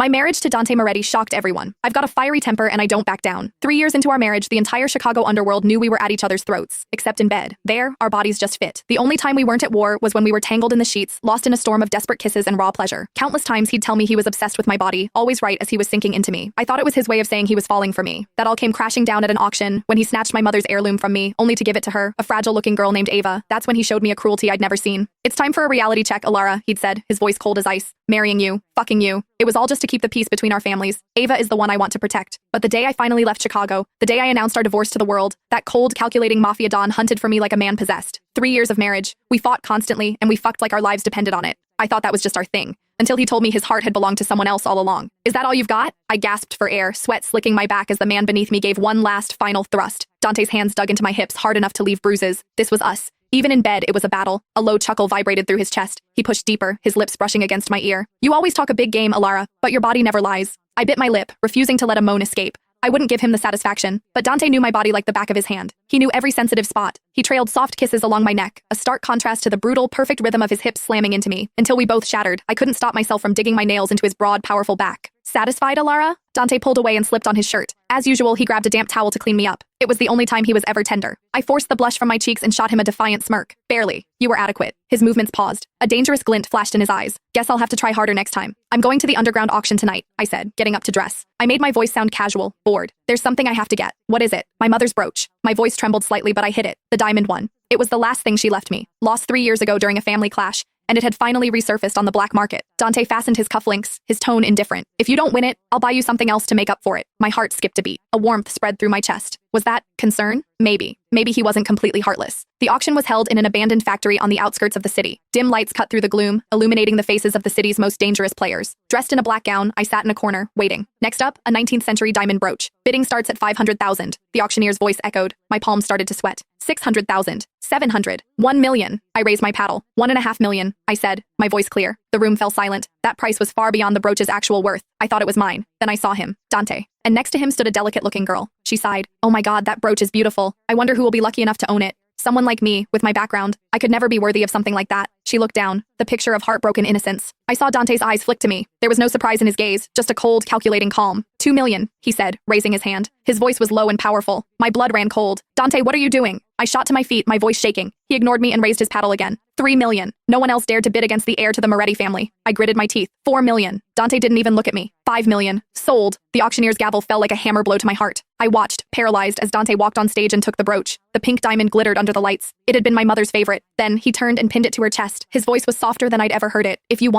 My marriage to Dante Moretti shocked everyone. I've got a fiery temper and I don't back down. 3 years into our marriage, the entire Chicago underworld knew we were at each other's throats, except in bed. There, our bodies just fit. The only time we weren't at war was when we were tangled in the sheets, lost in a storm of desperate kisses and raw pleasure. Countless times he'd tell me he was obsessed with my body, always right as he was sinking into me. I thought it was his way of saying he was falling for me. That all came crashing down at an auction when he snatched my mother's heirloom from me, only to give it to her, a fragile-looking girl named Ava. That's when he showed me a cruelty I'd never seen. "It's time for a reality check, Alara," he'd said, his voice cold as ice. "Marrying you, fucking you. It was all just to keep the peace between our families. Ava is the one I want to protect." But the day I finally left Chicago, the day I announced our divorce to the world, that cold, calculating mafia don hunted for me like a man possessed. 3 years of marriage. We fought constantly, and we fucked like our lives depended on it. I thought that was just our thing, until he told me his heart had belonged to someone else all along. "Is that all you've got?" I gasped for air, sweat slicking my back as the man beneath me gave one last, final thrust. Dante's hands dug into my hips hard enough to leave bruises. This was us. Even in bed, it was a battle. A low chuckle vibrated through his chest. He pushed deeper, his lips brushing against my ear. "You always talk a big game, Alara, but your body never lies." I bit my lip, refusing to let a moan escape. I wouldn't give him the satisfaction, but Dante knew my body like the back of his hand. He knew every sensitive spot. He trailed soft kisses along my neck, a stark contrast to the brutal, perfect rhythm of his hips slamming into me. Until we both shattered, I couldn't stop myself from digging my nails into his broad, powerful back. "Satisfied, Alara?" Dante pulled away and slipped on his shirt. As usual, he grabbed a damp towel to clean me up. It was the only time he was ever tender. I forced the blush from my cheeks and shot him a defiant smirk. "Barely. You were adequate." His movements paused. A dangerous glint flashed in his eyes. "Guess I'll have to try harder next time." "I'm going to the underground auction tonight," I said, getting up to dress. I made my voice sound casual, bored. "There's something I have to get." "What is it?" "My mother's brooch." My voice trembled slightly, but I hit it. The diamond one. It was the last thing she left me. Lost 3 years ago during a family clash, and it had finally resurfaced on the black market. Dante fastened his cufflinks, his tone indifferent. "If you don't win it, I'll buy you something else to make up for it." My heart skipped a beat. A warmth spread through my chest. Was that concern? Maybe. Maybe he wasn't completely heartless. The auction was held in an abandoned factory on the outskirts of the city. Dim lights cut through the gloom, illuminating the faces of the city's most dangerous players. Dressed in a black gown, I sat in a corner, waiting. Next up, a 19th century diamond brooch. Bidding starts at 500,000. The auctioneer's voice echoed. My palms started to sweat. 600,000. 700. 1 million. I raised my paddle. 1.5 million, I said, my voice clear. The room fell silent. That price was far beyond the brooch's actual worth. I thought it was mine. Then I saw him. Dante. And next to him stood a delicate-looking girl. She sighed. "Oh my God, that brooch is beautiful. I wonder who will be lucky enough to own it." Someone like me, with my background. I could never be worthy of something like that. She looked down, the picture of heartbroken innocence. I saw Dante's eyes flick to me. There was no surprise in his gaze, just a cold, calculating calm. 2 million, he said, raising his hand. His voice was low and powerful. My blood ran cold. "Dante, what are you doing?" I shot to my feet, my voice shaking. He ignored me and raised his paddle again. 3 million. No one else dared to bid against the heir to the Moretti family. I gritted my teeth. 4 million. Dante didn't even look at me. 5 million. Sold. The auctioneer's gavel fell like a hammer blow to my heart. I watched, paralyzed, as Dante walked on stage and took the brooch. The pink diamond glittered under the lights. It had been my mother's favorite. Then he turned and pinned it to her chest. His voice was softer than I'd ever heard it. "If you want